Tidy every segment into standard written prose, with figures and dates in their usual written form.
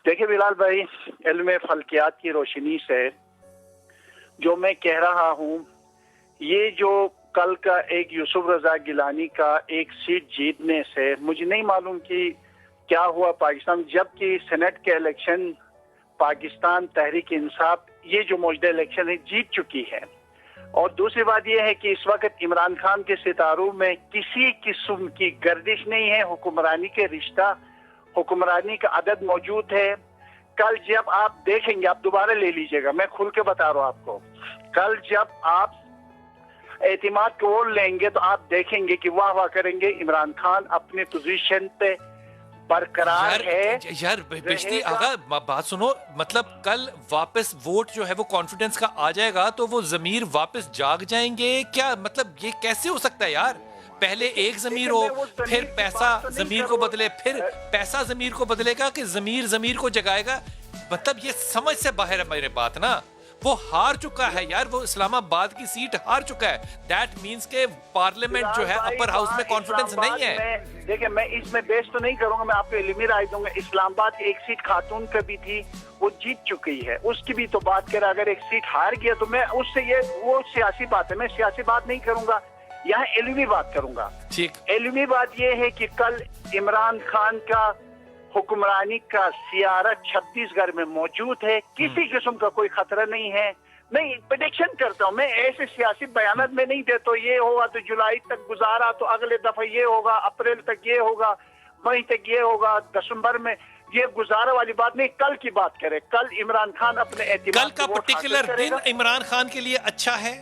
دیکھیں بلال بھائی، علم فلکیات کی روشنی سے جو میں کہہ رہا ہوں، یہ جو کل کا ایک یوسف رضا گیلانی کا ایک سیٹ جیتنے سے مجھے نہیں معلوم کہ کیا ہوا پاکستان، جبکہ سینٹ کے الیکشن پاکستان تحریک انصاف یہ جو موجودہ الیکشن ہے جیت چکی ہے۔ اور دوسری بات یہ ہے کہ اس وقت عمران خان کے ستاروں میں کسی قسم کی گردش نہیں ہے، حکمرانی کے رشتہ، حکمرانی کا عدد موجود ہے۔ کل جب آپ دیکھیں گے، آپ دوبارہ لے لیجئے گا، میں کھل کے بتا رہا ہوں آپ کو، کل جب آپ اعتماد کو ووٹ لیں گے تو آپ دیکھیں گے کہ واہ واہ کریں گے، عمران خان اپنے پوزیشن پہ برقرار ہے۔ یار بشتی آقا بات سنو، مطلب کل واپس ووٹ جو ہے وہ کانفیڈنس کا آ جائے گا تو وہ ضمیر واپس جاگ جائیں گے کیا؟ مطلب یہ کیسے ہو سکتا ہے یار؟ پہلے ایک ضمیر ہو، پھر پیسہ ضمیر کو بدلے، پھر پیسہ ضمیر کو بدلے گا کہ ضمیر ضمیر کو جگائے گا؟ مطلب یہ سمجھ سے باہر ہے میرے بات نا۔ وہ ہار چکا ہے یار، وہ اسلام آباد کی سیٹ ہار چکا ہے۔ دیٹ مینز کہ پارلیمنٹ جو ہے اپر ہاؤس میں کانفیڈنس نہیں ہے۔ دیکھیں میں اس میں بیس تو نہیں کروں گا، میں آپ کو علمی رائے دوں گا۔ اسلام آباد کی ایک سیٹ خاتون کا بھی تھی، وہ جیت چکی ہے، اس کی بھی تو بات کریں۔ اگر ایک سیٹ ہار گیا تو میں اس سے وہ سیاسی بات ہے، میں سیاسی بات نہیں کروں گا، یہاں علمی بات کروں گا۔ علمی بات یہ ہے کہ کل عمران خان کا حکمرانی کا سیارہ چھتیس گڑھ میں موجود ہے، کسی قسم کا کوئی خطرہ نہیں ہے۔ میں پریڈکشن کرتا ہوں، میں ایسے سیاسی بیانات میں نہیں دیتا یہ ہوگا تو جولائی تک گزارا تو اگلے دفعہ یہ ہوگا، اپریل تک یہ ہوگا، مئی تک یہ ہوگا، دسمبر میں یہ گزارا والی بات نہیں۔ کل کی بات کرے، کل عمران خان اپنے اعتماد کل کا پرٹیکولر دن عمران خان کے لیے اچھا ہے،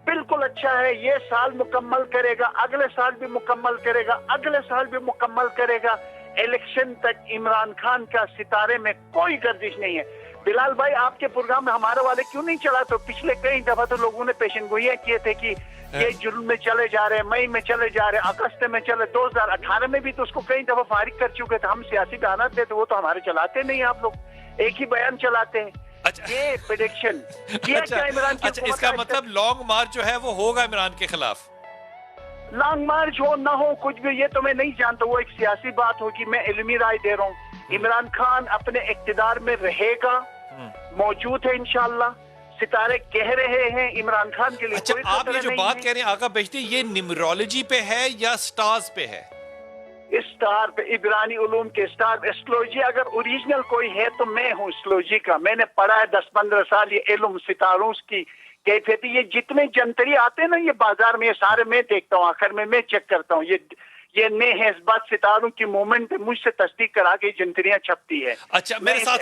بالکل اچھا ہے۔ یہ سال مکمل کرے گا، اگلے سال بھی مکمل کرے گا، اگلے سال بھی مکمل کرے گا۔ الیکشن تک عمران خان کا ستارے میں کوئی گردش نہیں ہے۔ بلال بھائی آپ کے پروگرام میں ہمارے والے کیوں نہیں چلا؟ تو پچھلے کئی دفعہ تو لوگوں نے پیشن گوئیاں کیے تھے کہ یہ جون میں چلے جا رہے ہیں، مئی میں چلے جا رہے ہیں، اگست میں چلے، 2018 میں بھی تو اس کو کئی دفعہ فارغ کر چکے تھے۔ ہم سیاسی بیانات دیتے، وہ تو ہمارے چلاتے نہیں، آپ لوگ ایک ہی بیان چلاتے ہیں۔ یہ پریڈکشن کیا کیا عمران کی اچھا، اس کا مطلب لانگ مارچ جو ہے وہ ہوگا عمران کے خلاف؟ لانگ مارچ ہو نہ ہو کچھ بھی، یہ تو میں نہیں جانتا، وہ ایک سیاسی بات ہوگی، میں علمی رائے دے رہا ہوں۔ عمران خان اپنے اقتدار میں رہے گا، موجود ہے انشاءاللہ، ستارے کہہ رہے ہیں عمران خان کے لیے۔ اچھا آپ یہ جو بات کہہ رہے ہیں آقا بشتی، یہ نیمرولوجی پہ ہے یا سٹارز پہ ہے؟ اسٹار پہ، عبرانی علوم کے اسٹار۔ ایسٹرولوجی اگر اوریجنل کوئی ہے تو میں ہوں ایسٹرولوجی کا، میں نے پڑھا ہے 10-15 سال یہ علم ستاروں کی کیفیت۔ یہ جتنے جنتری آتے ہیں نا یہ بازار میں، یہ سارے میں دیکھتا ہوں، آخر میں چیک کرتا ہوں، یہ نئے حسبات ستاروں کی موومنٹ مجھ سے تصدیق کرا کے جنتریاں چھپتی ہے۔ اچھا میرے ساتھ